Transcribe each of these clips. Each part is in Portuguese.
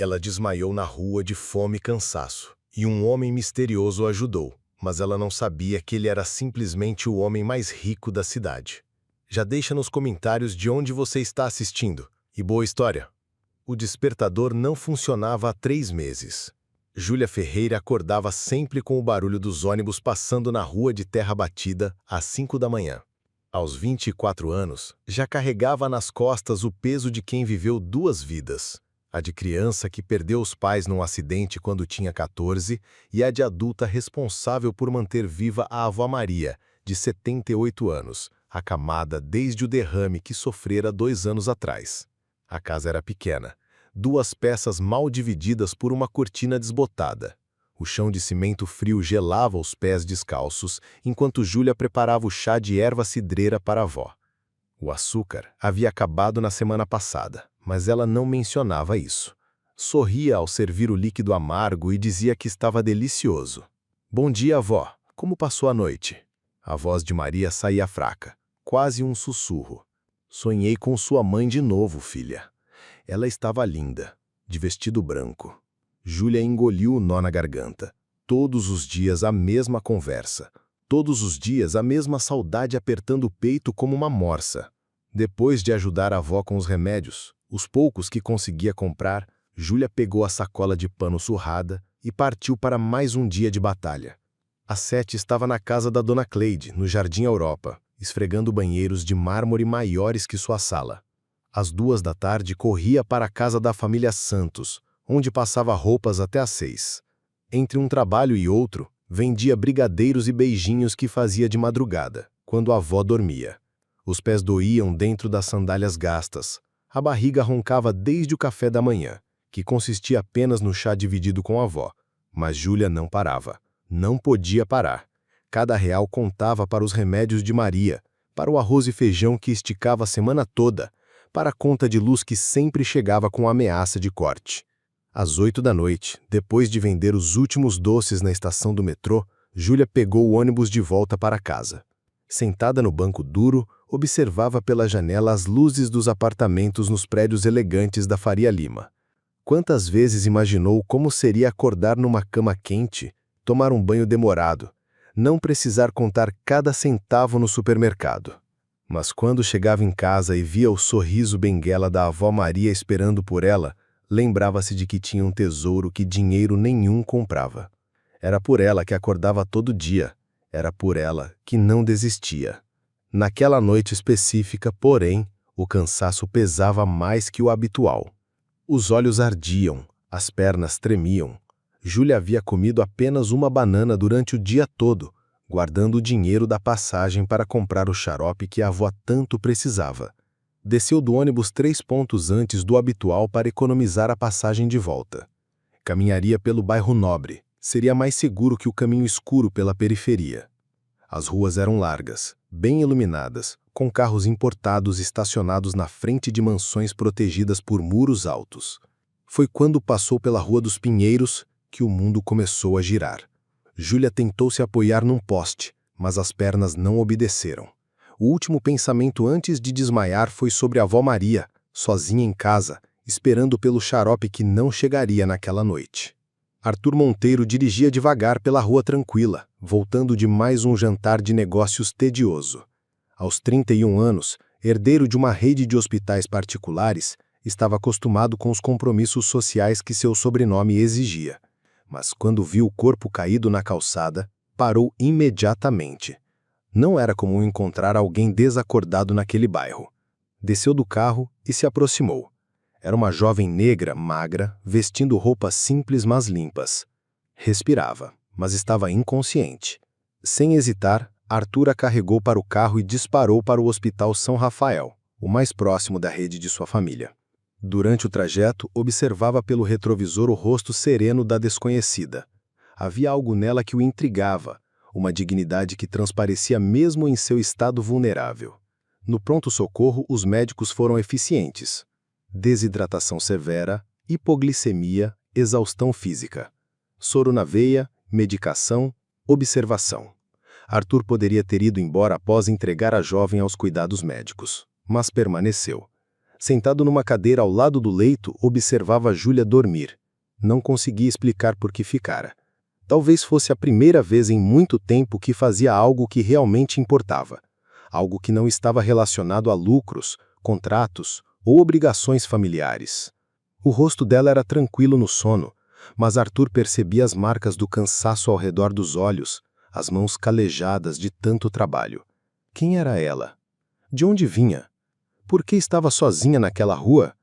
Ela desmaiou na rua de fome e cansaço, e um homem misterioso a ajudou, mas ela não sabia que ele era simplesmente o homem mais rico da cidade. Já deixa nos comentários de onde você está assistindo. E boa história! O despertador não funcionava há 3 meses. Júlia Ferreira acordava sempre com o barulho dos ônibus passando na rua de terra batida às 5 da manhã. Aos 24 anos, já carregava nas costas o peso de quem viveu 2 vidas. A de criança que perdeu os pais num acidente quando tinha 14 e a de adulta responsável por manter viva a avó Maria, de 78 anos, acamada desde o derrame que sofrera 2 anos atrás. A casa era pequena, 2 peças mal divididas por uma cortina desbotada. O chão de cimento frio gelava os pés descalços, enquanto Júlia preparava o chá de erva cidreira para a avó. O açúcar havia acabado na semana passada, mas ela não mencionava isso. Sorria ao servir o líquido amargo e dizia que estava delicioso. "Bom dia, avó. Como passou a noite?" A voz de Maria saía fraca, quase um sussurro. "Sonhei com sua mãe de novo, filha. Ela estava linda, de vestido branco." Júlia engoliu o nó na garganta. Todos os dias a mesma conversa. Todos os dias a mesma saudade apertando o peito como uma morsa. Depois de ajudar a avó com os remédios, os poucos que conseguia comprar, Júlia pegou a sacola de pano surrada e partiu para mais um dia de batalha. Às 7 estava na casa da Dona Cleide, no Jardim Europa, esfregando banheiros de mármore maiores que sua sala. Às 2 da tarde corria para a casa da família Santos, onde passava roupas até às 6. Entre um trabalho e outro, vendia brigadeiros e beijinhos que fazia de madrugada, quando a avó dormia. Os pés doíam dentro das sandálias gastas. A barriga roncava desde o café da manhã, que consistia apenas no chá dividido com a avó. Mas Júlia não parava. Não podia parar. Cada real contava para os remédios de Maria, para o arroz e feijão que esticava a semana toda, para a conta de luz que sempre chegava com ameaça de corte. Às 8 da noite, depois de vender os últimos doces na estação do metrô, Júlia pegou o ônibus de volta para casa. Sentada no banco duro, observava pela janela as luzes dos apartamentos nos prédios elegantes da Faria Lima. Quantas vezes imaginou como seria acordar numa cama quente, tomar um banho demorado, não precisar contar cada centavo no supermercado. Mas quando chegava em casa e via o sorriso benguela da avó Maria esperando por ela, lembrava-se de que tinha um tesouro que dinheiro nenhum comprava. Era por ela que acordava todo dia. Era por ela que não desistia. Naquela noite específica, porém, o cansaço pesava mais que o habitual. Os olhos ardiam, as pernas tremiam. Júlia havia comido apenas uma banana durante o dia todo, guardando o dinheiro da passagem para comprar o xarope que a avó tanto precisava. Desceu do ônibus 3 pontos antes do habitual para economizar a passagem de volta. Caminharia pelo bairro Nobre. Seria mais seguro que o caminho escuro pela periferia. As ruas eram largas, bem iluminadas, com carros importados estacionados na frente de mansões protegidas por muros altos. Foi quando passou pela Rua dos Pinheiros que o mundo começou a girar. Júlia tentou se apoiar num poste, mas as pernas não obedeceram. O último pensamento antes de desmaiar foi sobre a avó Maria, sozinha em casa, esperando pelo xarope que não chegaria naquela noite. Arthur Monteiro dirigia devagar pela rua tranquila, voltando de mais um jantar de negócios tedioso. Aos 31 anos, herdeiro de uma rede de hospitais particulares, estava acostumado com os compromissos sociais que seu sobrenome exigia. Mas quando viu o corpo caído na calçada, parou imediatamente. Não era comum encontrar alguém desacordado naquele bairro. Desceu do carro e se aproximou. Era uma jovem negra, magra, vestindo roupas simples mas limpas. Respirava, mas estava inconsciente. Sem hesitar, Arthur a carregou para o carro e disparou para o Hospital São Rafael, o mais próximo da rede de sua família. Durante o trajeto, observava pelo retrovisor o rosto sereno da desconhecida. Havia algo nela que o intrigava, uma dignidade que transparecia mesmo em seu estado vulnerável. No pronto-socorro, os médicos foram eficientes. Desidratação severa, hipoglicemia, exaustão física. Soro na veia, medicação, observação. Arthur poderia ter ido embora após entregar a jovem aos cuidados médicos, mas permaneceu. Sentado numa cadeira ao lado do leito, observava Júlia dormir. Não conseguia explicar por que ficara. Talvez fosse a primeira vez em muito tempo que fazia algo que realmente importava. Algo que não estava relacionado a lucros, contratos ou obrigações familiares. O rosto dela era tranquilo no sono, mas Arthur percebia as marcas do cansaço ao redor dos olhos, as mãos calejadas de tanto trabalho. Quem era ela? De onde vinha? Por que estava sozinha naquela rua?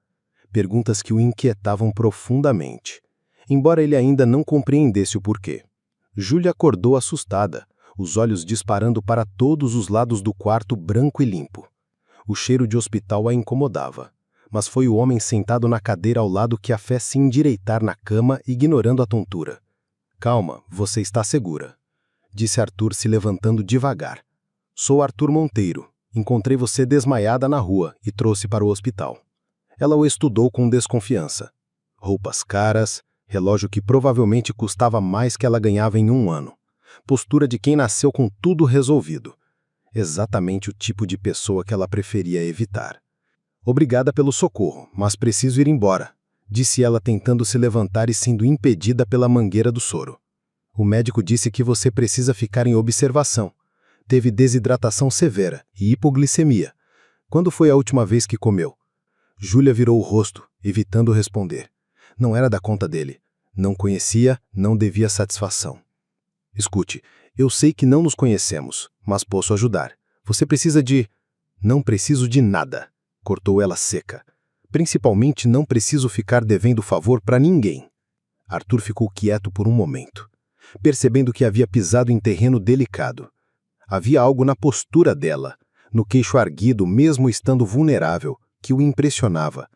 Perguntas que o inquietavam profundamente, embora ele ainda não compreendesse o porquê. Júlia acordou assustada, os olhos disparando para todos os lados do quarto branco e limpo. O cheiro de hospital a incomodava, mas foi o homem sentado na cadeira ao lado que a fez se endireitar na cama, ignorando a tontura. "Calma, você está segura", disse Arthur se levantando devagar. "Sou Arthur Monteiro. Encontrei você desmaiada na rua e trouxe para o hospital." Ela o estudou com desconfiança. Roupas caras, relógio que provavelmente custava mais que ela ganhava em um ano. Postura de quem nasceu com tudo resolvido. Exatamente o tipo de pessoa que ela preferia evitar. "Obrigada pelo socorro, mas preciso ir embora", disse ela tentando se levantar e sendo impedida pela mangueira do soro. "O médico disse que você precisa ficar em observação. Teve desidratação severa e hipoglicemia. Quando foi a última vez que comeu?" Júlia virou o rosto, evitando responder. Não era da conta dele. Não conhecia, não devia satisfação. "Escute, eu sei que não nos conhecemos, mas posso ajudar. Você precisa de..." "Não preciso de nada", cortou ela seca. "Principalmente não preciso ficar devendo favor para ninguém." Arthur ficou quieto por um momento, percebendo que havia pisado em terreno delicado. Havia algo na postura dela, no queixo erguido mesmo estando vulnerável, que o impressionava.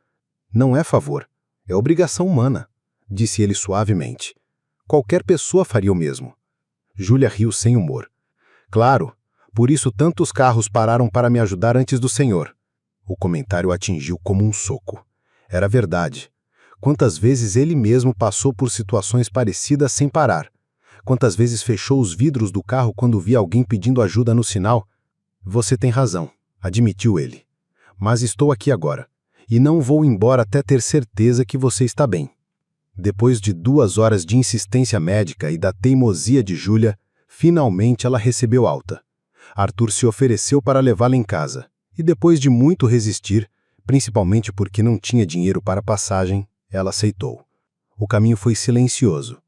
"Não é favor, é obrigação humana", disse ele suavemente. "Qualquer pessoa faria o mesmo." Júlia riu sem humor. "Claro, por isso tantos carros pararam para me ajudar antes do senhor." O comentário atingiu como um soco. Era verdade. Quantas vezes ele mesmo passou por situações parecidas sem parar? Quantas vezes fechou os vidros do carro quando via alguém pedindo ajuda no sinal? "Você tem razão", admitiu ele. "Mas estou aqui agora, e não vou embora até ter certeza que você está bem." Depois de 2 horas de insistência médica e da teimosia de Júlia, finalmente ela recebeu alta. Arthur se ofereceu para levá-la em casa, e depois de muito resistir, principalmente porque não tinha dinheiro para passagem, ela aceitou. O caminho foi silencioso.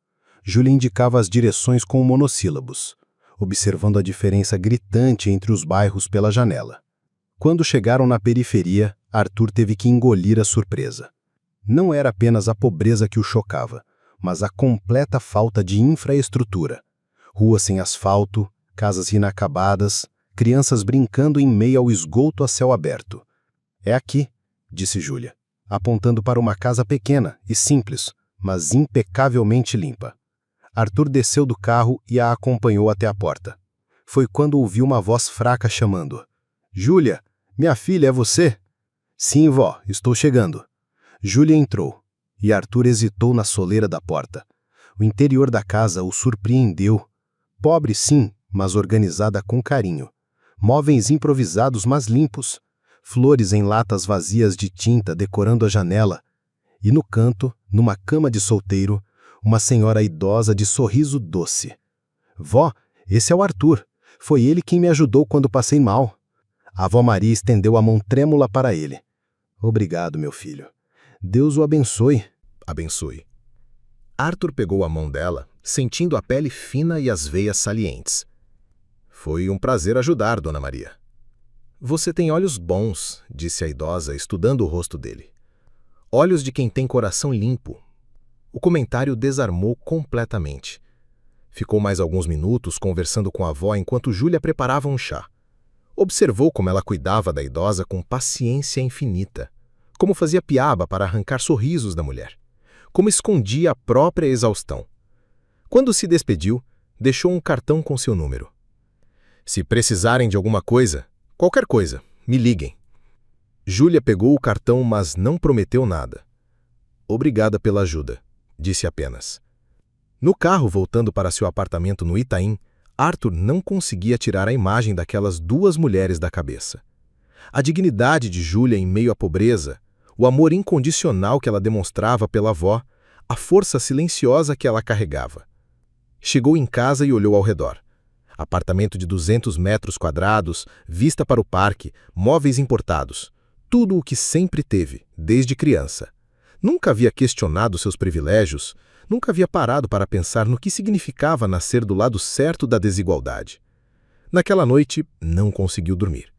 Júlia indicava as direções com monossílabos, observando a diferença gritante entre os bairros pela janela. Quando chegaram na periferia, Arthur teve que engolir a surpresa. Não era apenas a pobreza que o chocava, mas a completa falta de infraestrutura. Ruas sem asfalto, casas inacabadas, crianças brincando em meio ao esgoto a céu aberto. "É aqui", disse Júlia, apontando para uma casa pequena e simples, mas impecavelmente limpa. Arthur desceu do carro e a acompanhou até a porta. Foi quando ouviu uma voz fraca chamando. "Júlia, minha filha, é você?" "Sim, vó, estou chegando." Júlia entrou, e Arthur hesitou na soleira da porta. O interior da casa o surpreendeu. Pobre, sim, mas organizada com carinho. Móveis improvisados, mas limpos. Flores em latas vazias de tinta decorando a janela. E no canto, numa cama de solteiro, uma senhora idosa de sorriso doce. "Vó, esse é o Arthur. Foi ele quem me ajudou quando passei mal." A avó Maria estendeu a mão trêmula para ele. "Obrigado, meu filho. Deus o abençoe." "Abençoe." Arthur pegou a mão dela, sentindo a pele fina e as veias salientes. "Foi um prazer ajudar, Dona Maria." "Você tem olhos bons", disse a idosa, estudando o rosto dele. "Olhos de quem tem coração limpo." O comentário desarmou completamente. Ficou mais alguns minutos conversando com a avó enquanto Júlia preparava um chá. Observou como ela cuidava da idosa com paciência infinita, como fazia piaba para arrancar sorrisos da mulher, como escondia a própria exaustão. Quando se despediu, deixou um cartão com seu número. "Se precisarem de alguma coisa, qualquer coisa, me liguem." Júlia pegou o cartão, mas não prometeu nada. "Obrigada pela ajuda", disse apenas. No carro, voltando para seu apartamento no Itaim, Arthur não conseguia tirar a imagem daquelas 2 mulheres da cabeça. A dignidade de Júlia em meio à pobreza, o amor incondicional que ela demonstrava pela avó, a força silenciosa que ela carregava. Chegou em casa e olhou ao redor. Apartamento de 200 metros quadrados, vista para o parque, móveis importados. Tudo o que sempre teve, desde criança. Nunca havia questionado seus privilégios, nunca havia parado para pensar no que significava nascer do lado certo da desigualdade. Naquela noite, não conseguiu dormir.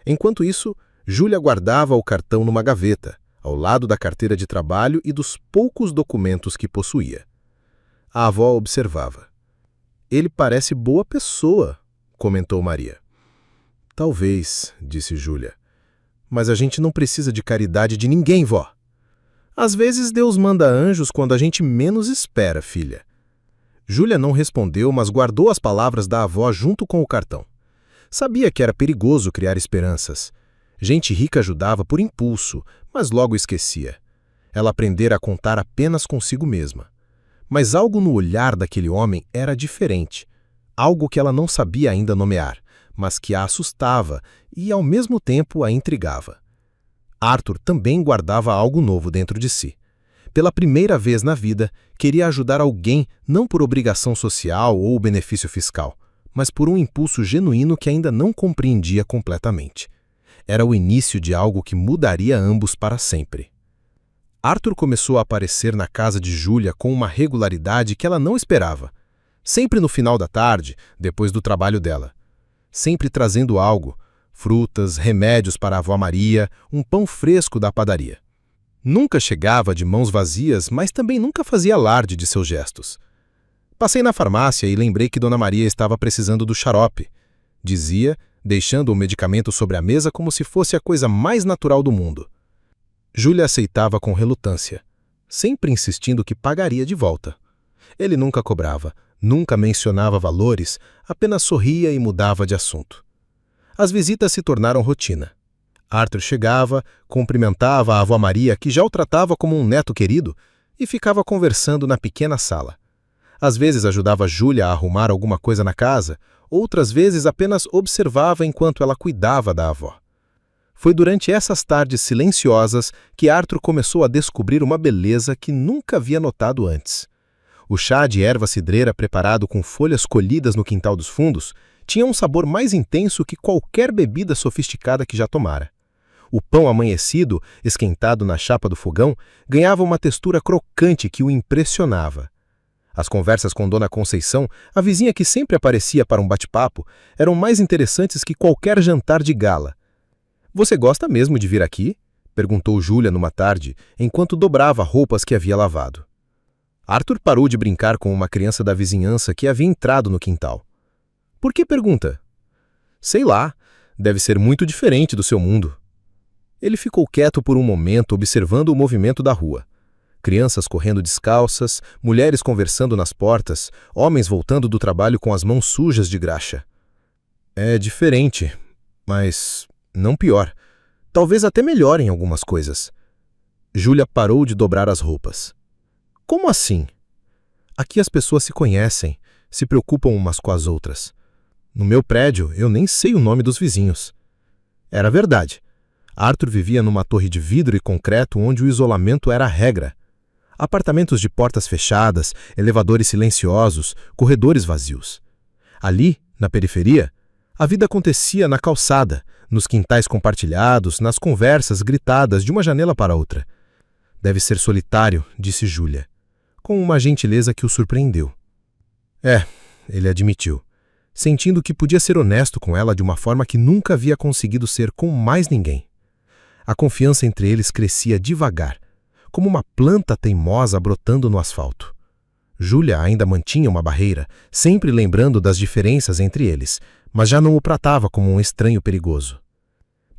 Enquanto isso, Júlia guardava o cartão numa gaveta, ao lado da carteira de trabalho e dos poucos documentos que possuía. A avó observava. "Ele parece boa pessoa", comentou Maria. "Talvez", disse Júlia. "Mas a gente não precisa de caridade de ninguém, vó. Às vezes Deus manda anjos quando a gente menos espera, filha." Júlia não respondeu, mas guardou as palavras da avó junto com o cartão. Sabia que era perigoso criar esperanças. Gente rica ajudava por impulso, mas logo esquecia. Ela aprendera a contar apenas consigo mesma. Mas algo no olhar daquele homem era diferente. Algo que ela não sabia ainda nomear, mas que a assustava e, ao mesmo tempo, a intrigava. Arthur também guardava algo novo dentro de si. Pela primeira vez na vida, queria ajudar alguém não por obrigação social ou benefício fiscal, mas por um impulso genuíno que ainda não compreendia completamente. Era o início de algo que mudaria ambos para sempre. Arthur começou a aparecer na casa de Júlia com uma regularidade que ela não esperava. Sempre no final da tarde, depois do trabalho dela. Sempre trazendo algo, frutas, remédios para a avó Maria, um pão fresco da padaria. Nunca chegava de mãos vazias, mas também nunca fazia alarde de seus gestos. "Passei na farmácia e lembrei que Dona Maria estava precisando do xarope", dizia, deixando o medicamento sobre a mesa como se fosse a coisa mais natural do mundo. Júlia aceitava com relutância, sempre insistindo que pagaria de volta. Ele nunca cobrava, nunca mencionava valores, apenas sorria e mudava de assunto. As visitas se tornaram rotina. Arthur chegava, cumprimentava a avó Maria, que já o tratava como um neto querido, e ficava conversando na pequena sala. Às vezes ajudava Júlia a arrumar alguma coisa na casa, outras vezes apenas observava enquanto ela cuidava da avó. Foi durante essas tardes silenciosas que Arthur começou a descobrir uma beleza que nunca havia notado antes. O chá de erva cidreira preparado com folhas colhidas no quintal dos fundos tinha um sabor mais intenso que qualquer bebida sofisticada que já tomara. O pão amanhecido, esquentado na chapa do fogão, ganhava uma textura crocante que o impressionava. As conversas com Dona Conceição, a vizinha que sempre aparecia para um bate-papo, eram mais interessantes que qualquer jantar de gala. "Você gosta mesmo de vir aqui?" perguntou Júlia numa tarde, enquanto dobrava roupas que havia lavado. Arthur parou de brincar com uma criança da vizinhança que havia entrado no quintal. "Por que pergunta?" "Sei lá, deve ser muito diferente do seu mundo." Ele ficou quieto por um momento observando o movimento da rua. Crianças correndo descalças, mulheres conversando nas portas, homens voltando do trabalho com as mãos sujas de graxa. "É diferente, mas não pior. Talvez até melhor em algumas coisas." Júlia parou de dobrar as roupas. "Como assim?" "Aqui as pessoas se conhecem, se preocupam umas com as outras. No meu prédio, eu nem sei o nome dos vizinhos." Era verdade. Arthur vivia numa torre de vidro e concreto onde o isolamento era a regra. Apartamentos de portas fechadas, elevadores silenciosos, corredores vazios. Ali, na periferia, a vida acontecia na calçada, nos quintais compartilhados, nas conversas gritadas de uma janela para outra. "Deve ser solitário", disse Júlia, com uma gentileza que o surpreendeu. "É", ele admitiu, sentindo que podia ser honesto com ela de uma forma que nunca havia conseguido ser com mais ninguém. A confiança entre eles crescia devagar, como uma planta teimosa brotando no asfalto. Júlia ainda mantinha uma barreira, sempre lembrando das diferenças entre eles, mas já não o tratava como um estranho perigoso.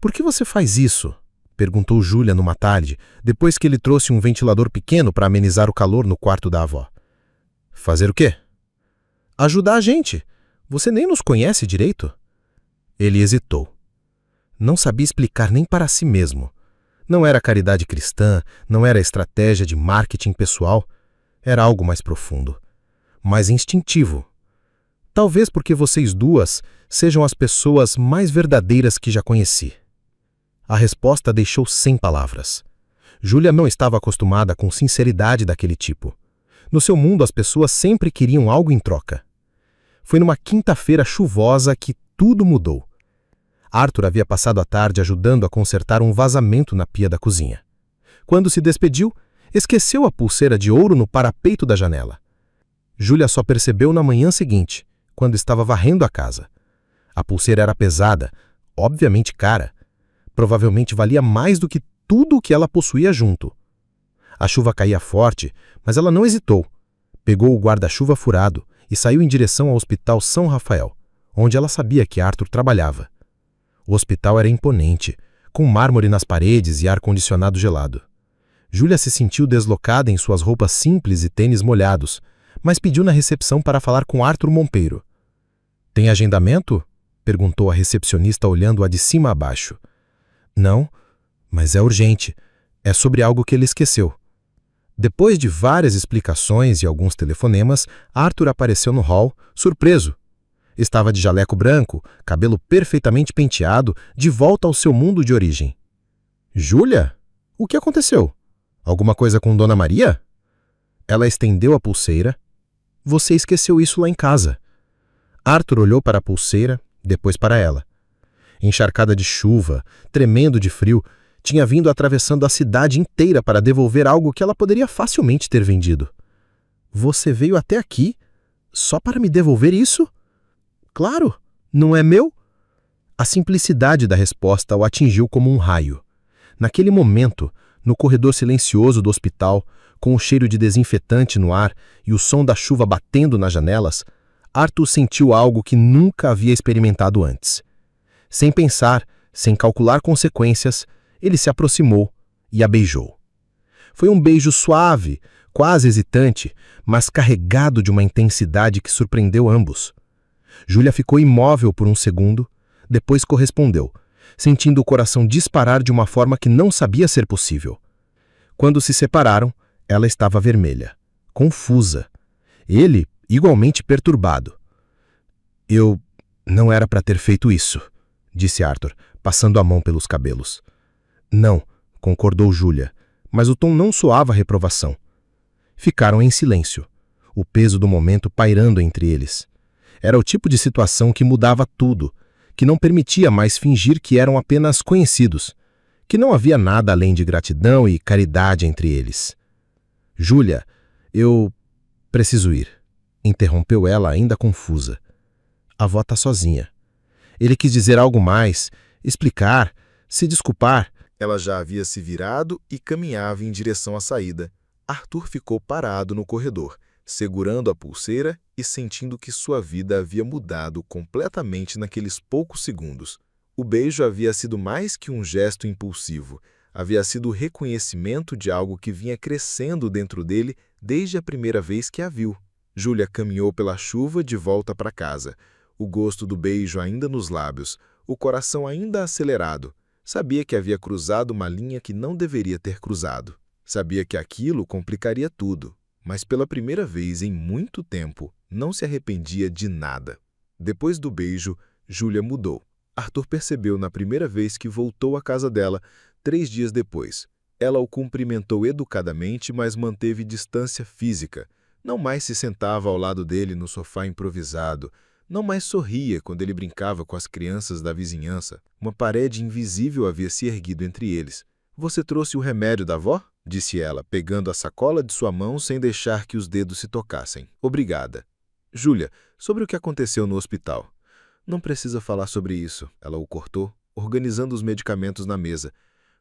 "Por que você faz isso?" perguntou Júlia numa tarde, depois que ele trouxe um ventilador pequeno para amenizar o calor no quarto da avó. "Fazer o quê?" "Ajudar a gente. Você nem nos conhece direito." Ele hesitou. Não sabia explicar nem para si mesmo. Não era caridade cristã, não era estratégia de marketing pessoal. Era algo mais profundo, mais instintivo. "Talvez porque vocês duas sejam as pessoas mais verdadeiras que já conheci." A resposta deixou sem palavras. Júlia não estava acostumada com sinceridade daquele tipo. No seu mundo, as pessoas sempre queriam algo em troca. Foi numa quinta-feira chuvosa que tudo mudou. Arthur havia passado a tarde ajudando a consertar um vazamento na pia da cozinha. Quando se despediu, esqueceu a pulseira de ouro no parapeito da janela. Júlia só percebeu na manhã seguinte, quando estava varrendo a casa. A pulseira era pesada, obviamente cara. Provavelmente valia mais do que tudo o que ela possuía junto. A chuva caía forte, mas ela não hesitou. Pegou o guarda-chuva furado e saiu em direção ao Hospital São Rafael, onde ela sabia que Arthur trabalhava. O hospital era imponente, com mármore nas paredes e ar-condicionado gelado. Júlia se sentiu deslocada em suas roupas simples e tênis molhados, mas pediu na recepção para falar com Arthur Monpeiro. "Tem agendamento?" perguntou a recepcionista olhando-a de cima a baixo. "Não, mas é urgente. É sobre algo que ele esqueceu." Depois de várias explicações e alguns telefonemas, Arthur apareceu no hall, surpreso. Estava de jaleco branco, cabelo perfeitamente penteado, de volta ao seu mundo de origem. "Júlia? O que aconteceu? Alguma coisa com Dona Maria?" Ela estendeu a pulseira. "Você esqueceu isso lá em casa." Arthur olhou para a pulseira, depois para ela. Encharcada de chuva, tremendo de frio, tinha vindo atravessando a cidade inteira para devolver algo que ela poderia facilmente ter vendido. "Você veio até aqui? Só para me devolver isso?" "Claro, não é meu?" A simplicidade da resposta o atingiu como um raio. Naquele momento, no corredor silencioso do hospital, com o cheiro de desinfetante no ar e o som da chuva batendo nas janelas, Arthur sentiu algo que nunca havia experimentado antes. Sem pensar, sem calcular consequências, ele se aproximou e a beijou. Foi um beijo suave, quase hesitante, mas carregado de uma intensidade que surpreendeu ambos. Júlia ficou imóvel por um segundo, depois correspondeu, sentindo o coração disparar de uma forma que não sabia ser possível. Quando se separaram, ela estava vermelha, confusa. Ele, igualmente perturbado. "Eu não era para ter feito isso", disse Arthur, passando a mão pelos cabelos. "Não", concordou Júlia, mas o tom não soava reprovação. Ficaram em silêncio, o peso do momento pairando entre eles. Era o tipo de situação que mudava tudo, que não permitia mais fingir que eram apenas conhecidos, que não havia nada além de gratidão e caridade entre eles. "Júlia, eu preciso ir", interrompeu ela ainda confusa. "A avó está sozinha." Ele quis dizer algo mais, explicar, se desculpar. Ela já havia se virado e caminhava em direção à saída. Arthur ficou parado no corredor, segurando a pulseira e sentindo que sua vida havia mudado completamente naqueles poucos segundos. O beijo havia sido mais que um gesto impulsivo. Havia sido o reconhecimento de algo que vinha crescendo dentro dele desde a primeira vez que a viu. Júlia caminhou pela chuva de volta para casa. O gosto do beijo ainda nos lábios, o coração ainda acelerado. Sabia que havia cruzado uma linha que não deveria ter cruzado. Sabia que aquilo complicaria tudo, mas pela primeira vez em muito tempo, não se arrependia de nada. Depois do beijo, Júlia mudou. Arthur percebeu na primeira vez que voltou à casa dela, 3 dias depois. Ela o cumprimentou educadamente, mas manteve distância física. Não mais se sentava ao lado dele no sofá improvisado. Não mais sorria quando ele brincava com as crianças da vizinhança. Uma parede invisível havia se erguido entre eles. "Você trouxe o remédio da avó?" disse ela, pegando a sacola de sua mão sem deixar que os dedos se tocassem. "Obrigada." "Júlia, sobre o que aconteceu no hospital." "Não precisa falar sobre isso." Ela o cortou, organizando os medicamentos na mesa.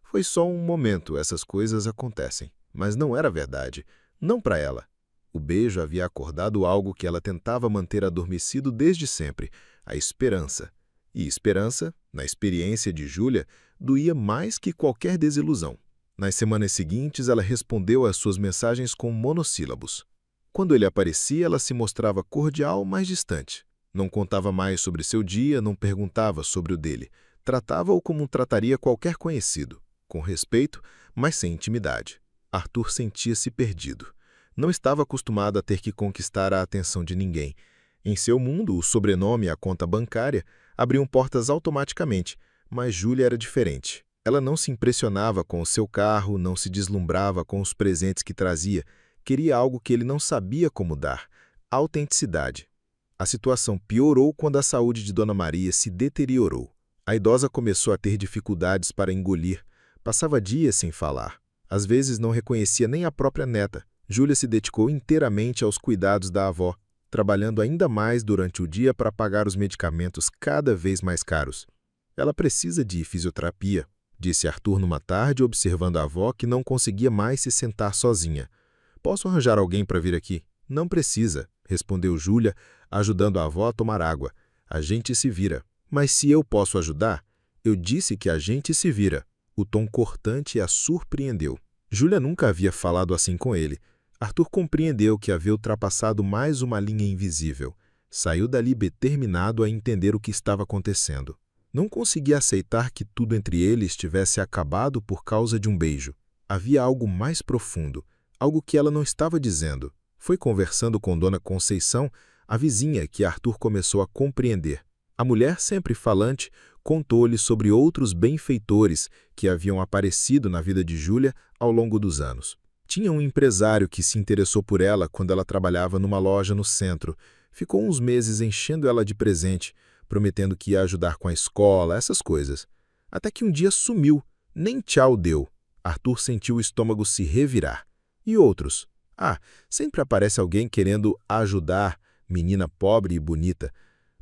"Foi só um momento, essas coisas acontecem." Mas não era verdade. Não para ela. O beijo havia acordado algo que ela tentava manter adormecido desde sempre, a esperança. E esperança, na experiência de Júlia, doía mais que qualquer desilusão. Nas semanas seguintes, ela respondeu às suas mensagens com monossílabos. Quando ele aparecia, ela se mostrava cordial, mas distante. Não contava mais sobre seu dia, não perguntava sobre o dele. Tratava-o como trataria qualquer conhecido, com respeito, mas sem intimidade. Arthur sentia-se perdido. Não estava acostumado a ter que conquistar a atenção de ninguém. Em seu mundo, o sobrenome e a conta bancária abriam portas automaticamente, mas Júlia era diferente. Ela não se impressionava com o seu carro, não se deslumbrava com os presentes que trazia. Queria algo que ele não sabia como dar: autenticidade. A situação piorou quando a saúde de Dona Maria se deteriorou. A idosa começou a ter dificuldades para engolir. Passava dias sem falar. Às vezes não reconhecia nem a própria neta. Júlia se dedicou inteiramente aos cuidados da avó, trabalhando ainda mais durante o dia para pagar os medicamentos cada vez mais caros. Ela precisa de fisioterapia, disse Arthur numa tarde, observando a avó que não conseguia mais se sentar sozinha. Posso arranjar alguém para vir aqui? Não precisa, respondeu Júlia, ajudando a avó a tomar água. A gente se vira. Mas se eu posso ajudar? Eu disse que a gente se vira. O tom cortante a surpreendeu. Júlia nunca havia falado assim com ele. Arthur compreendeu que havia ultrapassado mais uma linha invisível. Saiu dali determinado a entender o que estava acontecendo. Não conseguia aceitar que tudo entre eles tivesse acabado por causa de um beijo. Havia algo mais profundo, algo que ela não estava dizendo. Foi conversando com Dona Conceição, a vizinha, que Arthur começou a compreender. A mulher, sempre falante, contou-lhe sobre outros benfeitores que haviam aparecido na vida de Júlia ao longo dos anos. Tinha um empresário que se interessou por ela quando ela trabalhava numa loja no centro. Ficou uns meses enchendo ela de presente, prometendo que ia ajudar com a escola, essas coisas. Até que um dia sumiu, nem tchau deu. Arthur sentiu o estômago se revirar. E outros? Sempre aparece alguém querendo ajudar, menina pobre e bonita.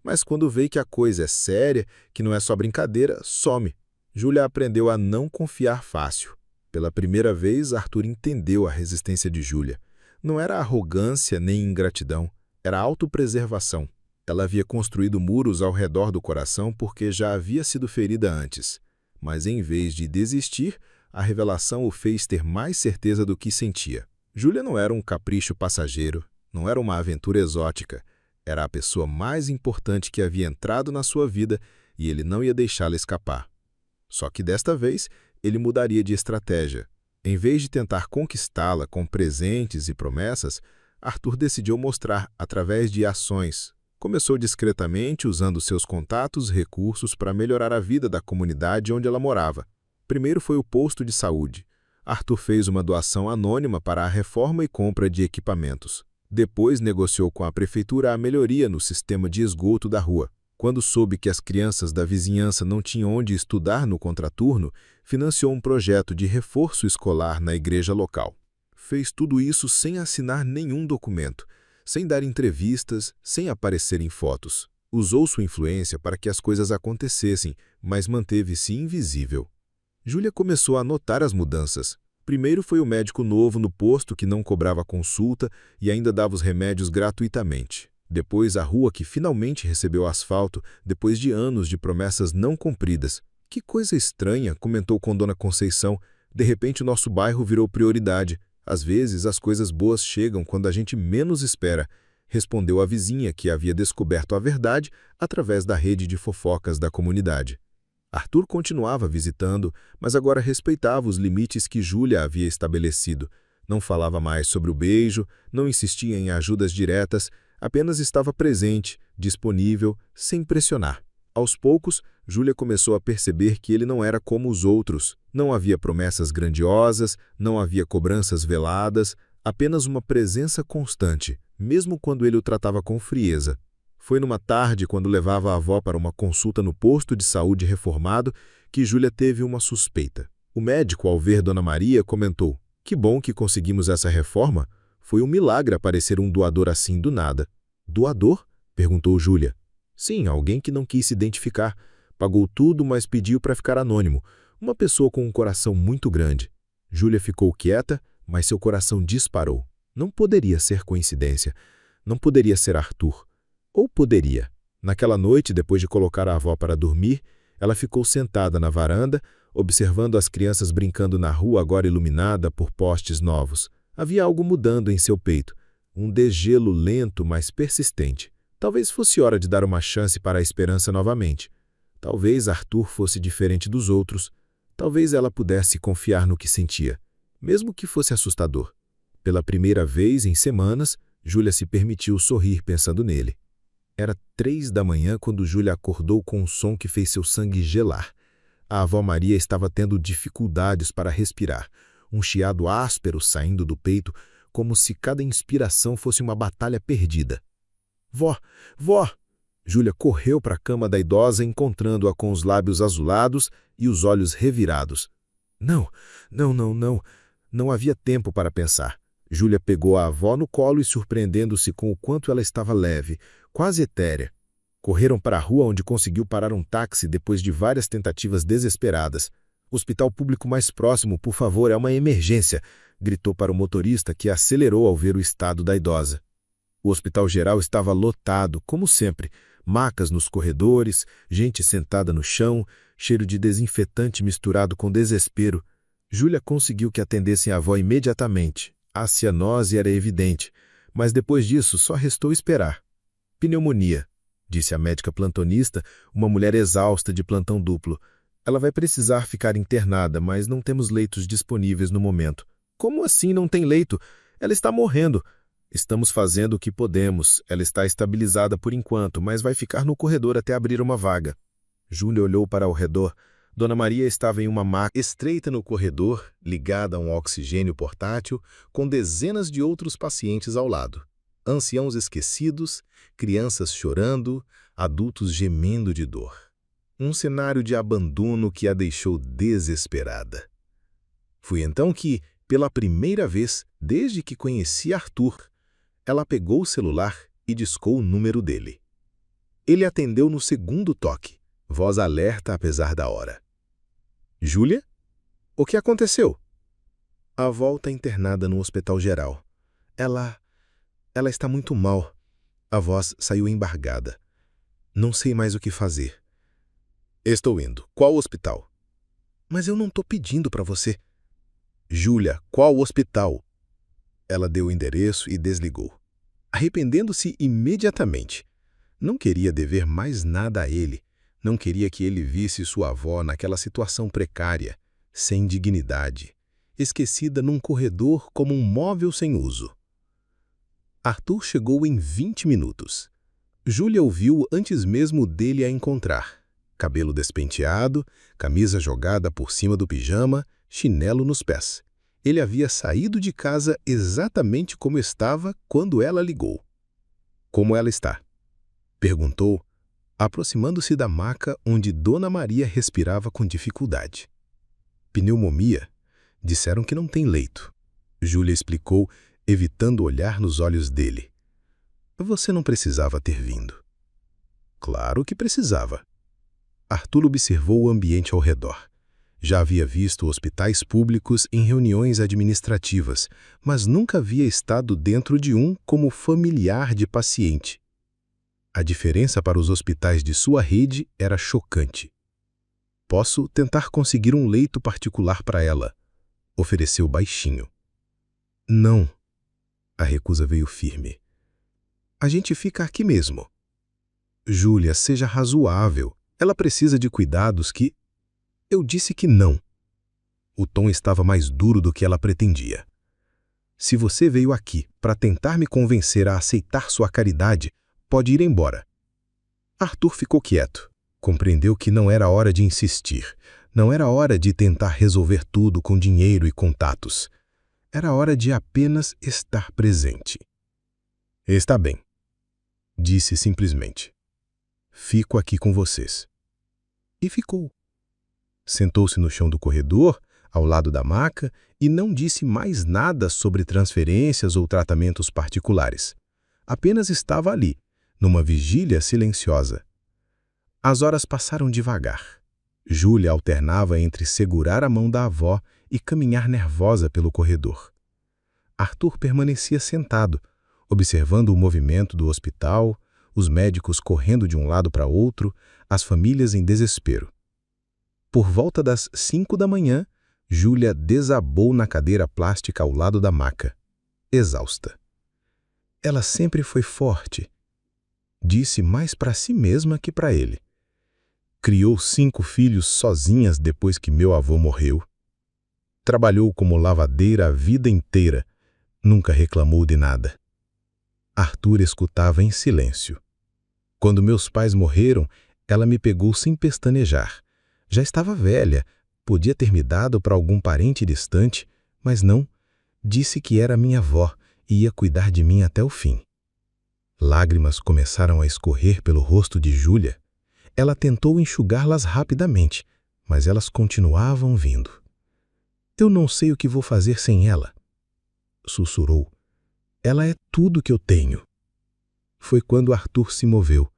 Mas quando vê que a coisa é séria, que não é só brincadeira, some. Júlia aprendeu a não confiar fácil. Pela primeira vez, Arthur entendeu a resistência de Júlia. Não era arrogância nem ingratidão, era autopreservação. Ela havia construído muros ao redor do coração porque já havia sido ferida antes. Mas em vez de desistir, a revelação o fez ter mais certeza do que sentia. Júlia não era um capricho passageiro, não era uma aventura exótica. Era a pessoa mais importante que havia entrado na sua vida e ele não ia deixá-la escapar. Só que desta vez, ele mudaria de estratégia. Em vez de tentar conquistá-la com presentes e promessas, Arthur decidiu mostrar através de ações. Começou discretamente, usando seus contatos e recursos para melhorar a vida da comunidade onde ela morava. Primeiro foi o posto de saúde. Arthur fez uma doação anônima para a reforma e compra de equipamentos. Depois negociou com a prefeitura a melhoria no sistema de esgoto da rua. Quando soube que as crianças da vizinhança não tinham onde estudar no contraturno, financiou um projeto de reforço escolar na igreja local. Fez tudo isso sem assinar nenhum documento, sem dar entrevistas, sem aparecer em fotos. Usou sua influência para que as coisas acontecessem, mas manteve-se invisível. Júlia começou a notar as mudanças. Primeiro foi o médico novo no posto que não cobrava consulta e ainda dava os remédios gratuitamente. Depois a rua que finalmente recebeu asfalto depois de anos de promessas não cumpridas. Que coisa estranha, comentou com Dona Conceição. De repente o nosso bairro virou prioridade. Às vezes as coisas boas chegam quando a gente menos espera, respondeu a vizinha que havia descoberto a verdade através da rede de fofocas da comunidade. Arthur continuava visitando, mas agora respeitava os limites que Júlia havia estabelecido. Não falava mais sobre o beijo, não insistia em ajudas diretas, apenas estava presente, disponível, sem pressionar. Aos poucos, Júlia começou a perceber que ele não era como os outros. Não havia promessas grandiosas, não havia cobranças veladas, apenas uma presença constante, mesmo quando ele o tratava com frieza. Foi numa tarde, quando levava a avó para uma consulta no posto de saúde reformado, que Júlia teve uma suspeita. O médico, ao ver Dona Maria, comentou: "Que bom que conseguimos essa reforma. Foi um milagre aparecer um doador assim do nada." "Doador?" perguntou Júlia. "Sim, alguém que não quis se identificar. Pagou tudo, mas pediu para ficar anônimo. Uma pessoa com um coração muito grande." Júlia ficou quieta, mas seu coração disparou. Não poderia ser coincidência. Não poderia ser Arthur. Ou poderia. Naquela noite, depois de colocar a avó para dormir, ela ficou sentada na varanda, observando as crianças brincando na rua agora iluminada por postes novos. Havia algo mudando em seu peito. Um degelo lento, mas persistente. Talvez fosse hora de dar uma chance para a esperança novamente. Talvez Arthur fosse diferente dos outros. Talvez ela pudesse confiar no que sentia, mesmo que fosse assustador. Pela primeira vez em semanas, Júlia se permitiu sorrir pensando nele. Era 3 da manhã quando Júlia acordou com um som que fez seu sangue gelar. A avó Maria estava tendo dificuldades para respirar, um chiado áspero saindo do peito, como se cada inspiração fosse uma batalha perdida. Vó! Vó! Júlia correu para a cama da idosa, encontrando-a com os lábios azulados e os olhos revirados. Não, não, não, não. Não havia tempo para pensar. Júlia pegou a avó no colo e, surpreendendo-se com o quanto ela estava leve, quase etérea. Correram para a rua, onde conseguiu parar um táxi depois de várias tentativas desesperadas. Hospital público mais próximo, por favor, é uma emergência, gritou para o motorista, que acelerou ao ver o estado da idosa. O hospital geral estava lotado, como sempre, macas nos corredores, gente sentada no chão, cheiro de desinfetante misturado com desespero. Júlia conseguiu que atendessem a avó imediatamente. A cianose era evidente, mas depois disso só restou esperar. Pneumonia, disse a médica plantonista, uma mulher exausta de plantão duplo. Ela vai precisar ficar internada, mas não temos leitos disponíveis no momento. Como assim não tem leito? Ela está morrendo. Estamos fazendo o que podemos. Ela está estabilizada por enquanto, mas vai ficar no corredor até abrir uma vaga. Júlia olhou para ao redor. Dona Maria estava em uma maca estreita no corredor, ligada a um oxigênio portátil, com dezenas de outros pacientes ao lado. Anciãos esquecidos, crianças chorando, adultos gemendo de dor. Um cenário de abandono que a deixou desesperada. Foi então que, pela primeira vez desde que conheci Arthur, ela pegou o celular e discou o número dele. Ele atendeu no segundo toque, voz alerta apesar da hora. Júlia? O que aconteceu? A avó está internada no hospital geral. Ela está muito mal. A voz saiu embargada. Não sei mais o que fazer. Estou indo. Qual hospital? Mas eu não estou pedindo para você. Júlia, qual hospital? Ela deu o endereço e desligou, arrependendo-se imediatamente. Não queria dever mais nada a ele. Não queria que ele visse sua avó naquela situação precária, sem dignidade, esquecida num corredor como um móvel sem uso. Arthur chegou em 20 minutos. Júlia o viu antes mesmo dele a encontrar. Cabelo despenteado, camisa jogada por cima do pijama, chinelo nos pés. Ele havia saído de casa exatamente como estava quando ela ligou. Como ela está? Perguntou, aproximando-se da maca onde Dona Maria respirava com dificuldade. Pneumonia? Disseram que não tem leito. Júlia explicou, evitando olhar nos olhos dele. Você não precisava ter vindo. Claro que precisava. Arthur observou o ambiente ao redor. Já havia visto hospitais públicos em reuniões administrativas, mas nunca havia estado dentro de um como familiar de paciente. A diferença para os hospitais de sua rede era chocante. Posso tentar conseguir um leito particular para ela, ofereceu baixinho. Não. A recusa veio firme. A gente fica aqui mesmo. Júlia, seja razoável. Ela precisa de cuidados que... Eu disse que não. O tom estava mais duro do que ela pretendia. Se você veio aqui para tentar me convencer a aceitar sua caridade, pode ir embora. Arthur ficou quieto. Compreendeu que não era hora de insistir. Não era hora de tentar resolver tudo com dinheiro e contatos. Era hora de apenas estar presente. Está bem, disse simplesmente. Fico aqui com vocês. E ficou. Sentou-se no chão do corredor, ao lado da maca, e não disse mais nada sobre transferências ou tratamentos particulares. Apenas estava ali, numa vigília silenciosa. As horas passaram devagar. Júlia alternava entre segurar a mão da avó e caminhar nervosa pelo corredor. Arthur permanecia sentado, observando o movimento do hospital, os médicos correndo de um lado para outro, as famílias em desespero. Por volta das 5 da manhã, Júlia desabou na cadeira plástica ao lado da maca, exausta. Ela sempre foi forte, disse mais para si mesma que para ele. Criou 5 filhos sozinhas depois que meu avô morreu. Trabalhou como lavadeira a vida inteira, nunca reclamou de nada. Arthur escutava em silêncio. Quando meus pais morreram, ela me pegou sem pestanejar. Já estava velha, podia ter me dado para algum parente distante, mas não. Disse que era minha avó e ia cuidar de mim até o fim. Lágrimas começaram a escorrer pelo rosto de Júlia. Ela tentou enxugá-las rapidamente, mas elas continuavam vindo. Eu não sei o que vou fazer sem ela, sussurrou. Ela é tudo que eu tenho. Foi quando Arthur se moveu.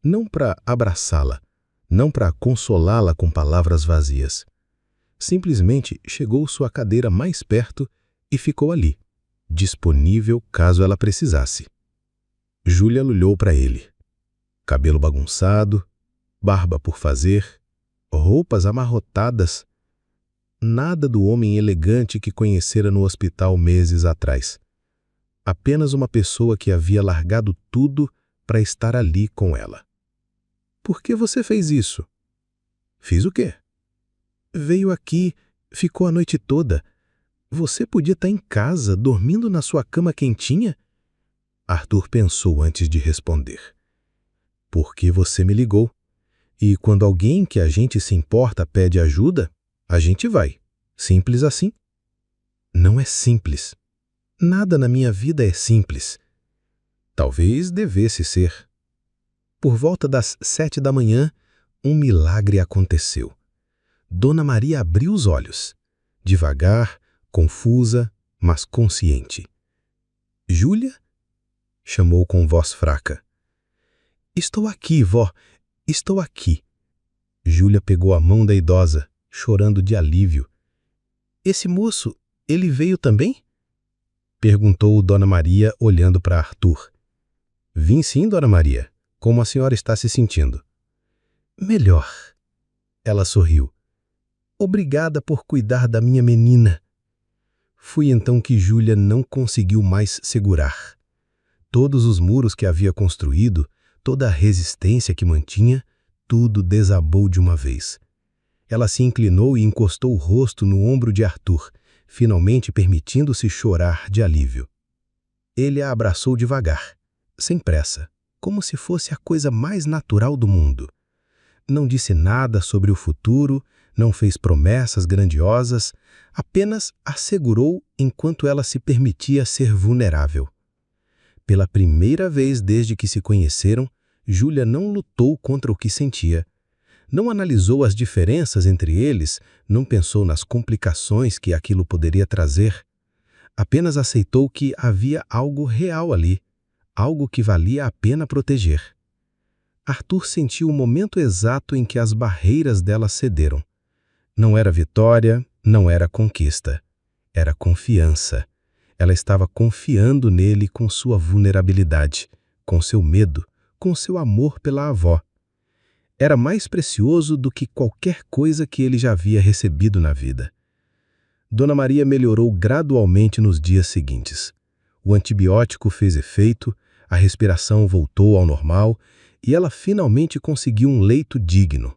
Não para abraçá-la, não para consolá-la com palavras vazias. Simplesmente chegou sua cadeira mais perto e ficou ali, disponível caso ela precisasse. Júlia olhou para ele. Cabelo bagunçado, barba por fazer, roupas amarrotadas. Nada do homem elegante que conhecera no hospital meses atrás. Apenas uma pessoa que havia largado tudo para estar ali com ela. Por que você fez isso? Fiz o quê? Veio aqui, ficou a noite toda. Você podia estar em casa, dormindo na sua cama quentinha? Arthur pensou antes de responder. Porque você me ligou. E quando alguém que a gente se importa pede ajuda, a gente vai. Simples assim. Não é simples. Nada na minha vida é simples. Talvez devesse ser. Por volta das 7 da manhã, um milagre aconteceu. Dona Maria abriu os olhos. Devagar, confusa, mas consciente. Júlia? Chamou com voz fraca. Estou aqui, vó. Estou aqui. Júlia pegou a mão da idosa, chorando de alívio. Esse moço, ele veio também? Perguntou Dona Maria, olhando para Arthur. Vim sim, Dona Maria. Como a senhora está se sentindo? Melhor. Ela sorriu. Obrigada por cuidar da minha menina. Foi então que Júlia não conseguiu mais segurar. Todos os muros que havia construído, toda a resistência que mantinha, tudo desabou de uma vez. Ela se inclinou e encostou o rosto no ombro de Arthur, finalmente permitindo-se chorar de alívio. Ele a abraçou devagar, sem pressa, como se fosse a coisa mais natural do mundo. Não disse nada sobre o futuro, não fez promessas grandiosas, apenas a segurou enquanto ela se permitia ser vulnerável. Pela primeira vez desde que se conheceram, Júlia não lutou contra o que sentia. Não analisou as diferenças entre eles, não pensou nas complicações que aquilo poderia trazer. Apenas aceitou que havia algo real ali, algo que valia a pena proteger. Arthur sentiu o momento exato em que as barreiras dela cederam. Não era vitória, não era conquista. Era confiança. Ela estava confiando nele com sua vulnerabilidade, com seu medo, com seu amor pela avó. Era mais precioso do que qualquer coisa que ele já havia recebido na vida. Dona Maria melhorou gradualmente nos dias seguintes. O antibiótico fez efeito, a respiração voltou ao normal e ela finalmente conseguiu um leito digno.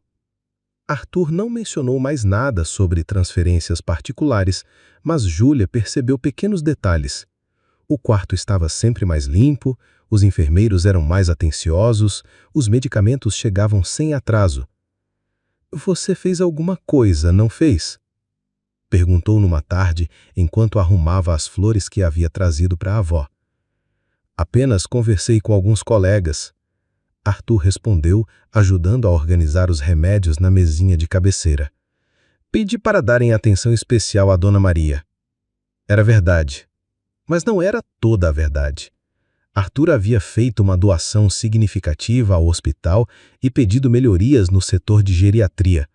Arthur não mencionou mais nada sobre transferências particulares, mas Júlia percebeu pequenos detalhes. O quarto estava sempre mais limpo, os enfermeiros eram mais atenciosos, os medicamentos chegavam sem atraso. Você fez alguma coisa, não fez? Perguntou numa tarde, enquanto arrumava as flores que havia trazido para a avó. Apenas conversei com alguns colegas. Arthur respondeu, ajudando a organizar os remédios na mesinha de cabeceira. Pedi para darem atenção especial à Dona Maria. Era verdade, mas não era toda a verdade. Arthur havia feito uma doação significativa ao hospital e pedido melhorias no setor de geriatria.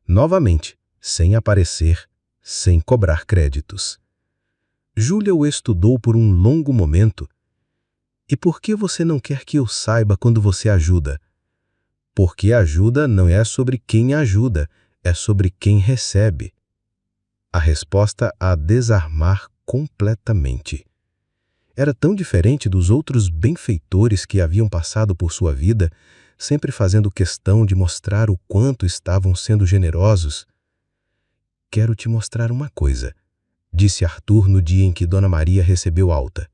Novamente, sem aparecer, sem cobrar créditos. Júlia o estudou por um longo momento. E por que você não quer que eu saiba quando você ajuda? Porque ajuda não é sobre quem ajuda, é sobre quem recebe. A resposta a desarmar completamente. Era tão diferente dos outros benfeitores que haviam passado por sua vida, sempre fazendo questão de mostrar o quanto estavam sendo generosos. Quero te mostrar uma coisa, disse Arthur no dia em que Dona Maria recebeu alta.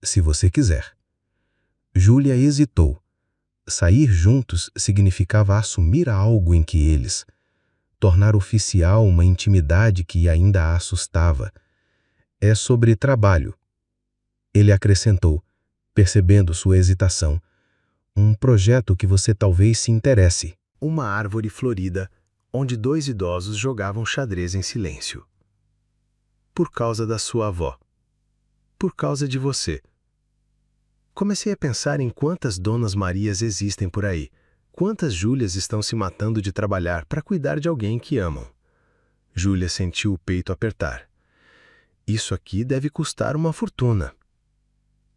Se você quiser. Júlia hesitou. Sair juntos significava assumir algo em que eles, tornar oficial uma intimidade que ainda a assustava. É sobre trabalho. Ele acrescentou, percebendo sua hesitação. Um projeto que você talvez se interesse. Uma árvore florida, onde 2 idosos jogavam xadrez em silêncio. Por causa da sua avó. Por causa de você. Comecei a pensar em quantas Donas Marias existem por aí. Quantas Júlias estão se matando de trabalhar para cuidar de alguém que amam. Júlia sentiu o peito apertar. Isso aqui deve custar uma fortuna.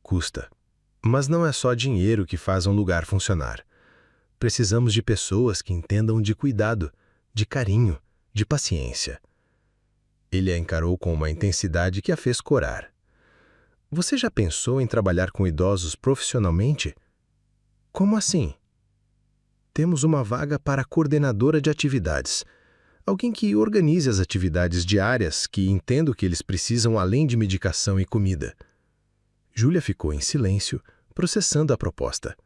Custa. Mas não é só dinheiro que faz um lugar funcionar. Precisamos de pessoas que entendam de cuidado, de carinho, de paciência. Ele a encarou com uma intensidade que a fez corar. Você já pensou em trabalhar com idosos profissionalmente? Como assim? Temos uma vaga para coordenadora de atividades. Alguém que organize as atividades diárias, que entenda o que eles precisam além de medicação e comida. Júlia ficou em silêncio, processando a proposta.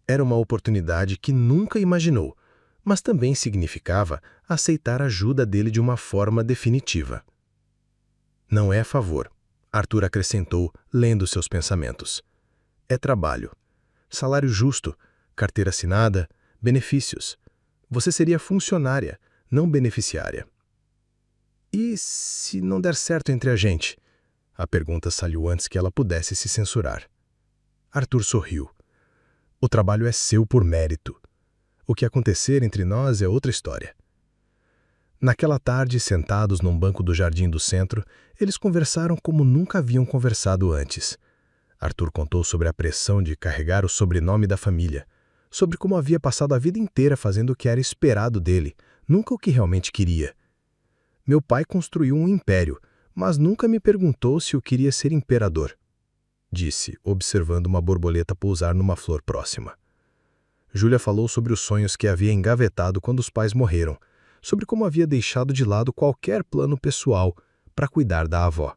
Era uma oportunidade que nunca imaginou, mas também significava aceitar a ajuda dele de uma forma definitiva. Não é favor, Arthur acrescentou, lendo seus pensamentos. É trabalho. Salário justo, carteira assinada, benefícios. Você seria funcionária, não beneficiária. E se não der certo entre a gente? A pergunta saiu antes que ela pudesse se censurar. Arthur sorriu. O trabalho é seu por mérito. O que acontecer entre nós é outra história. Naquela tarde, sentados num banco do jardim do centro, eles conversaram como nunca haviam conversado antes. Arthur contou sobre a pressão de carregar o sobrenome da família, sobre como havia passado a vida inteira fazendo o que era esperado dele, nunca o que realmente queria. Meu pai construiu um império, mas nunca me perguntou se eu queria ser imperador, disse, observando uma borboleta pousar numa flor próxima. Júlia falou sobre os sonhos que havia engavetado quando os pais morreram, sobre como havia deixado de lado qualquer plano pessoal para cuidar da avó.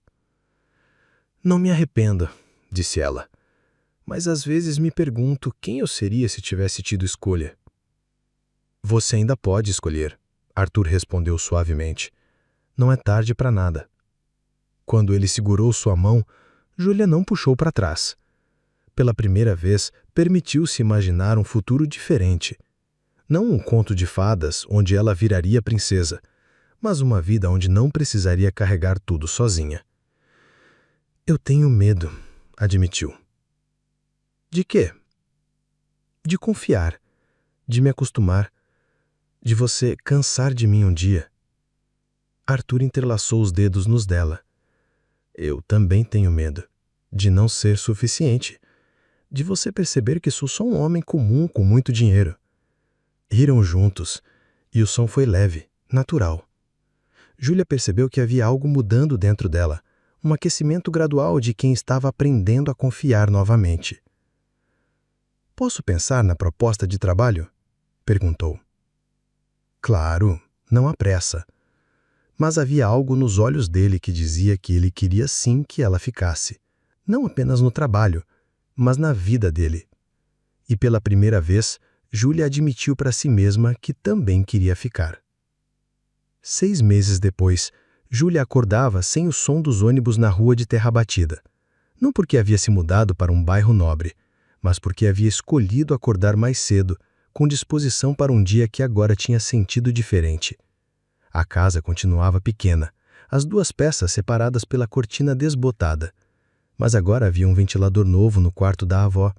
Não me arrependo, disse ela, mas às vezes me pergunto quem eu seria se tivesse tido escolha. Você ainda pode escolher, Arthur respondeu suavemente. Não é tarde para nada. Quando ele segurou sua mão, Júlia não puxou para trás. Pela primeira vez, permitiu-se imaginar um futuro diferente. Não um conto de fadas onde ela viraria princesa, mas uma vida onde não precisaria carregar tudo sozinha. Eu tenho medo, admitiu. De quê? De confiar, de me acostumar, de você cansar de mim um dia. Arthur entrelaçou os dedos nos dela. Eu também tenho medo de não ser suficiente, de você perceber que sou só um homem comum com muito dinheiro. Riram juntos, e o som foi leve, natural. Júlia percebeu que havia algo mudando dentro dela, um aquecimento gradual de quem estava aprendendo a confiar novamente. Posso pensar na proposta de trabalho? Perguntou. Claro, não há pressa. Mas havia algo nos olhos dele que dizia que ele queria sim que ela ficasse, não apenas no trabalho, mas na vida dele. E pela primeira vez, Júlia admitiu para si mesma que também queria ficar. 6 meses depois, Júlia acordava sem o som dos ônibus na rua de terra batida. Não porque havia se mudado para um bairro nobre, mas porque havia escolhido acordar mais cedo, com disposição para um dia que agora tinha sentido diferente. A casa continuava pequena, as 2 peças separadas pela cortina desbotada. Mas agora havia um ventilador novo no quarto da avó.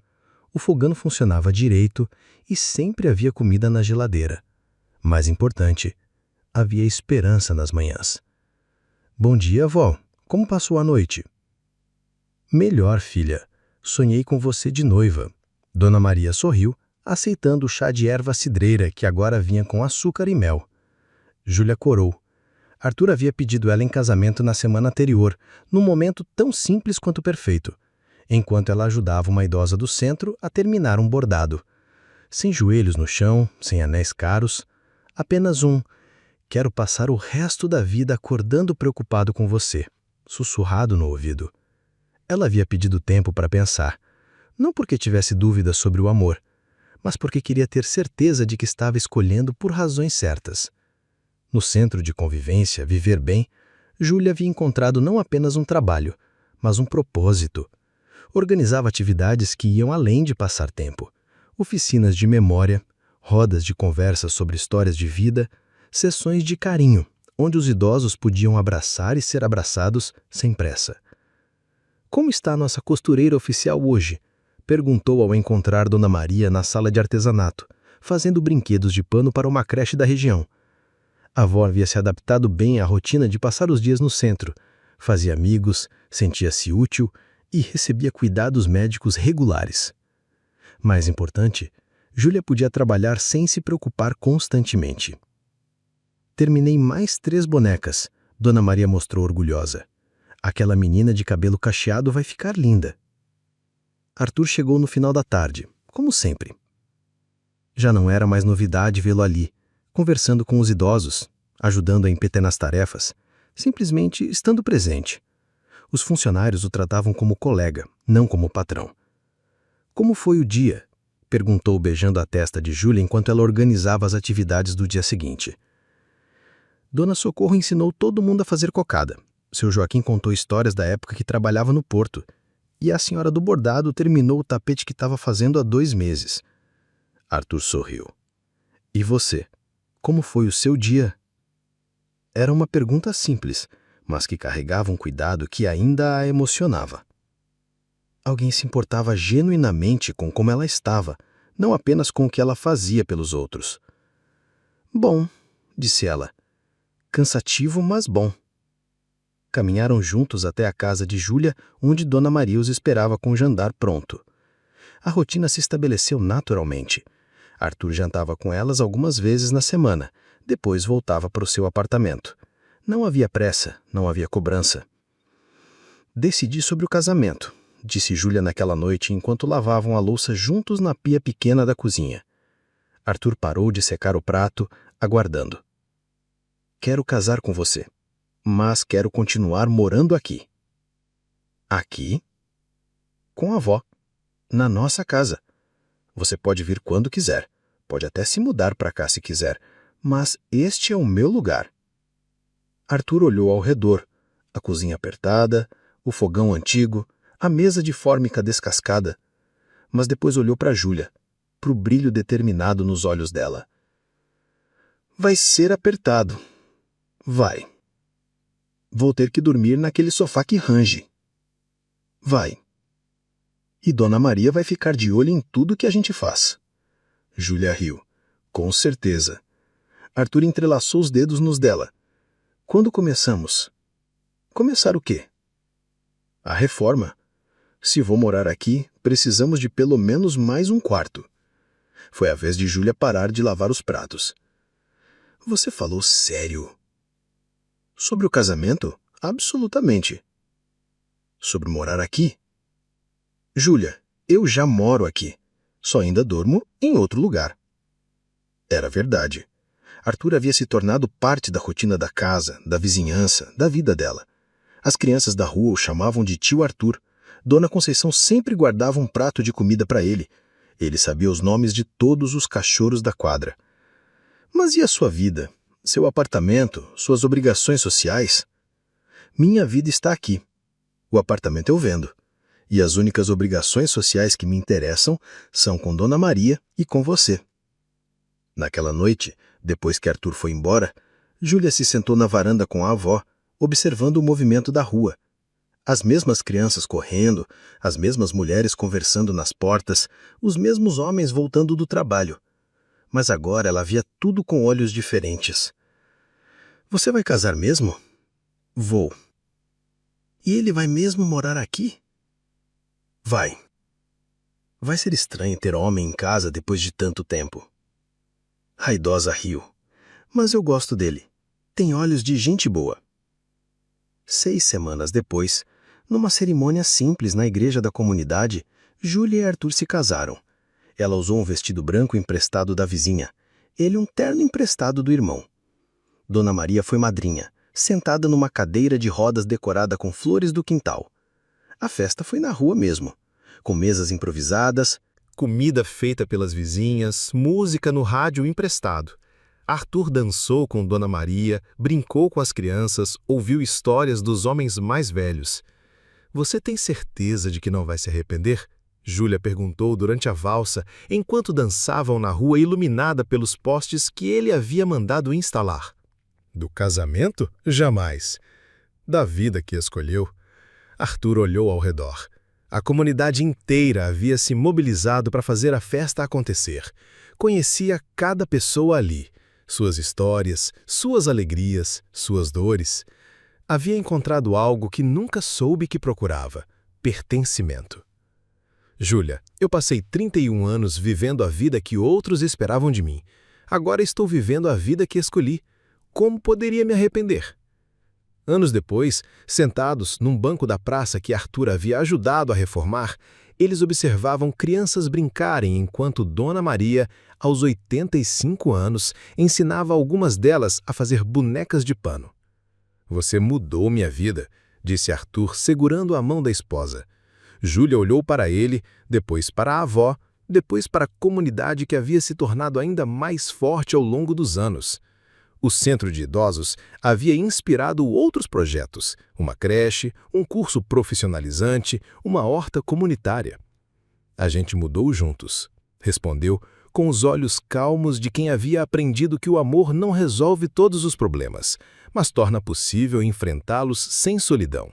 O fogão funcionava direito e sempre havia comida na geladeira. Mais importante, havia esperança nas manhãs. Bom dia, avó. Como passou a noite? Melhor, filha. Sonhei com você de noiva. Dona Maria sorriu, aceitando o chá de erva cidreira que agora vinha com açúcar e mel. Júlia corou. Arthur havia pedido ela em casamento na semana anterior, num momento tão simples quanto perfeito, enquanto ela ajudava uma idosa do centro a terminar um bordado. Sem joelhos no chão, sem anéis caros, apenas quero passar o resto da vida acordando preocupado com você, sussurrado no ouvido. Ela havia pedido tempo para pensar, não porque tivesse dúvidas sobre o amor, mas porque queria ter certeza de que estava escolhendo por razões certas. No centro de convivência, Viver Bem, Júlia havia encontrado não apenas um trabalho, mas um propósito. Organizava atividades que iam além de passar tempo. Oficinas de memória, rodas de conversas sobre histórias de vida, sessões de carinho, onde os idosos podiam abraçar e ser abraçados sem pressa. "Como está a nossa costureira oficial hoje?" perguntou ao encontrar Dona Maria na sala de artesanato, fazendo brinquedos de pano para uma creche da região. A avó havia se adaptado bem à rotina de passar os dias no centro, fazia amigos, sentia-se útil e recebia cuidados médicos regulares. Mais importante, Júlia podia trabalhar sem se preocupar constantemente. "Terminei mais 3 bonecas", Dona Maria mostrou orgulhosa. "Aquela menina de cabelo cacheado vai ficar linda." Arthur chegou no final da tarde, como sempre. Já não era mais novidade vê-lo ali, conversando com os idosos, ajudando a empenhar nas tarefas, simplesmente estando presente. Os funcionários o tratavam como colega, não como patrão. "Como foi o dia?" perguntou beijando a testa de Júlia enquanto ela organizava as atividades do dia seguinte. "Dona Socorro ensinou todo mundo a fazer cocada. Seu Joaquim contou histórias da época que trabalhava no porto. E a senhora do bordado terminou o tapete que estava fazendo há 2 meses. Arthur sorriu. "E você? Como foi o seu dia?" Era uma pergunta simples, mas que carregava um cuidado que ainda a emocionava. Alguém se importava genuinamente com como ela estava, não apenas com o que ela fazia pelos outros. "Bom", disse ela. "Cansativo, mas bom." Caminharam juntos até a casa de Júlia, onde Dona Maria os esperava com o jantar pronto. A rotina se estabeleceu naturalmente. Arthur jantava com elas algumas vezes na semana, depois voltava para o seu apartamento. Não havia pressa, não havia cobrança. "Decidi sobre o casamento", disse Júlia naquela noite enquanto lavavam a louça juntos na pia pequena da cozinha. Arthur parou de secar o prato, aguardando. "Quero casar com você, mas quero continuar morando aqui." "Aqui?" "Com a avó. Na nossa casa. Você pode vir quando quiser. Pode até se mudar para cá se quiser. Mas este é o meu lugar." Arthur olhou ao redor. A cozinha apertada, o fogão antigo, a mesa de fórmica descascada. Mas depois olhou para Júlia, para o brilho determinado nos olhos dela. "Vai ser apertado. Vai. Vou ter que dormir naquele sofá que range. Vai. E Dona Maria vai ficar de olho em tudo que a gente faz." Júlia riu. "Com certeza." Arthur entrelaçou os dedos nos dela. "Quando começamos?" "Começar o quê?" "A reforma. Se vou morar aqui, precisamos de pelo menos mais um quarto." Foi a vez de Júlia parar de lavar os pratos. "Você falou sério?" "Sobre o casamento? Absolutamente." "Sobre morar aqui?" "Júlia, eu já moro aqui. Só ainda durmo em outro lugar." Era verdade. Arthur havia se tornado parte da rotina da casa, da vizinhança, da vida dela. As crianças da rua o chamavam de tio Arthur. Dona Conceição sempre guardava um prato de comida para ele. Ele sabia os nomes de todos os cachorros da quadra. Mas e a sua vida? Seu apartamento? Suas obrigações sociais? Minha vida está aqui. O apartamento eu vendo. E as únicas obrigações sociais que me interessam são com Dona Maria e com você." Naquela noite, depois que Arthur foi embora, Júlia se sentou na varanda com a avó, observando o movimento da rua. As mesmas crianças correndo, as mesmas mulheres conversando nas portas, os mesmos homens voltando do trabalho. Mas agora ela via tudo com olhos diferentes. "Você vai casar mesmo?" "Vou." "E ele vai mesmo morar aqui?" "Vai." "Vai ser estranho ter homem em casa depois de tanto tempo." A idosa riu. "Mas eu gosto dele. Tem olhos de gente boa." 6 semanas depois, numa cerimônia simples na igreja da comunidade, Júlia e Arthur se casaram. Ela usou um vestido branco emprestado da vizinha, ele um terno emprestado do irmão. Dona Maria foi madrinha, sentada numa cadeira de rodas decorada com flores do quintal. A festa foi na rua mesmo, com mesas improvisadas, comida feita pelas vizinhas, música no rádio emprestado. Arthur dançou com Dona Maria, brincou com as crianças, ouviu histórias dos homens mais velhos. Você tem certeza de que não vai se arrepender? Júlia perguntou durante a valsa, enquanto dançavam na rua iluminada pelos postes que ele havia mandado instalar. Do casamento? Jamais. Da vida que escolheu. Arthur olhou ao redor. A comunidade inteira havia se mobilizado para fazer a festa acontecer. Conhecia cada pessoa ali, suas histórias, suas alegrias, suas dores. Havia encontrado algo que nunca soube que procurava: pertencimento. Júlia, eu passei 31 anos vivendo a vida que outros esperavam de mim. Agora estou vivendo a vida que escolhi. Como poderia me arrepender? Anos depois, sentados num banco da praça que Arthur havia ajudado a reformar, eles observavam crianças brincarem enquanto Dona Maria, aos 85 anos, ensinava algumas delas a fazer bonecas de pano. Você mudou minha vida, disse Arthur, segurando a mão da esposa. Júlia olhou para ele, depois para a avó, depois para a comunidade que havia se tornado ainda mais forte ao longo dos anos. O centro de idosos havia inspirado outros projetos, uma creche, um curso profissionalizante, uma horta comunitária. A gente mudou juntos, respondeu, com os olhos calmos de quem havia aprendido que o amor não resolve todos os problemas, mas torna possível enfrentá-los sem solidão.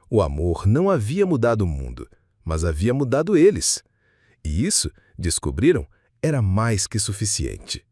O amor não havia mudado o mundo, mas havia mudado eles. E isso, descobriram, era mais que suficiente.